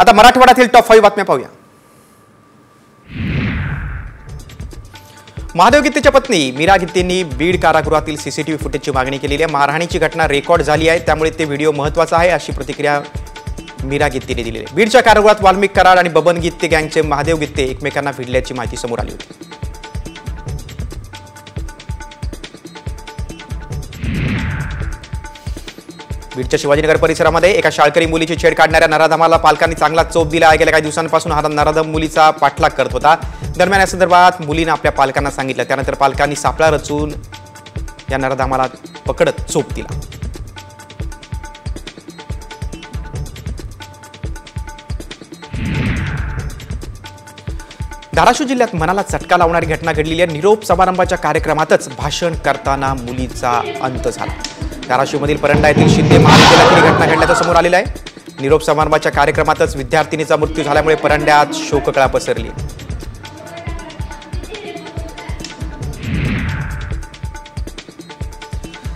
आता मराठवाड्यातील टॉप 5 बातम्या पाहूया। महादेव गित्तेच्या पत्नी मीरा गित्तेंनी बीड कारागृहातील सीसीटीव्ही फुटेजची मागणी केलेली आहे। मारहाणीची घटना रेकॉर्ड झाली आहे, त्यामुळे ते व्हिडिओ महत्त्वाचा आहे अशी प्रतिक्रिया मीरा गित्तेने दिली आहे। बीडच्या कारागृहात वाल्मिक कराड आणि बबन गित्ते गँगचे महादेव गित्ते एकमेकांना भिडल्याची माहिती समोर आली होती। बीडच्या शिवाजीनगर परिसरामध्ये एका शाळकरी मुलीची छेड काढणाऱ्या नराधमाला पालकांनी चांगला चोप दिला आहे। गेल्या काही दिवसांपासून हा नराधम मुलीचा पाठलाग करत होता। दरम्यान या संदर्भात मुलीने आपल्या पालकांना सांगितलं, त्यानंतर पालकांनी सापळा रचून या नराधमाला पकडत चोप दिला। धाराशिव जिल्ह्यात मनाला चटका लावणारी घटना घडलेली आहे। निरोप समारंभाच्या कार्यक्रमातच भाषण करताना मुलीचा अंत झाला। धाराशिवमधील परंडा येथील शिंदे महाविद्यालयात ही घटना घडल्याचं समोर आलेलं आहे। निरोप समारंभाच्या कार्यक्रमातच विद्यार्थिनीचा मृत्यू झाल्यामुळे परंड्यात शोककळा पसरली।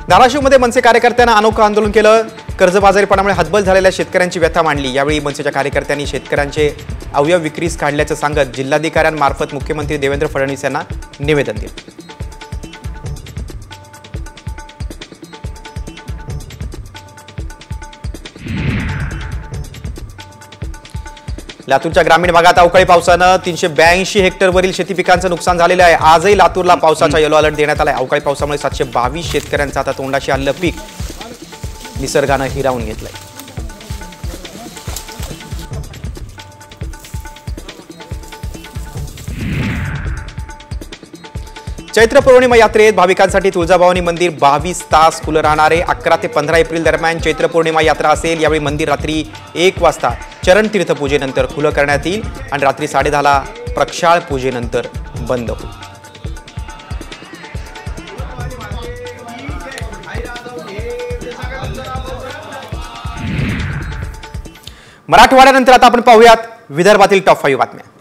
धाराशिवमध्ये मनसे कार्यकर्त्यांना अनोखं आंदोलन केलं। कर्जबाजारीपणामुळे हतबल झालेल्या शेतकऱ्यांची व्यथा मांडली। यावेळी मनसेच्या कार्यकर्त्यांनी शेतकऱ्यांचे अवयव विक्रीस काढल्याचं सांगत जिल्हाधिकाऱ्यांमार्फत मुख्यमंत्री देवेंद्र फडणवीस यांना निवेदन दिलं। लातूरच्या ग्रामीण भागात अवकाळी पावसानं 382 हेक्टरवरील शेती पिकांचं नुकसान झालेलं आहे। आजही लातूरला पावसाचा येलो अलर्ट देण्यात आला आहे। अवकाळी पावसामुळे 722 शेतकऱ्यांचं आता तोंडाशी आलेलं पीक निसर्गानं हिरावून घेतलंय। चैत्र पौर्णिमा यात्रेत भाविकांसाठी तुळजाभवानी मंदिर 22 तास खुलं राहणार आहे। 11 ते 15 एप्रिल दरम्यान चैत्र पौर्णिमा यात्रा असेल। यावेळी मंदिर रात्री 1 वाजता चरण तीर्थ पूजेनंतर खुलं करण्यात येईल आणि रात्री 10:30 ला प्रक्षाळ पूजेनंतर बंद होईल। मराठवाड्यानंतर आता आपण पाहूयात विदर्भातील टॉप 5 बातम्या।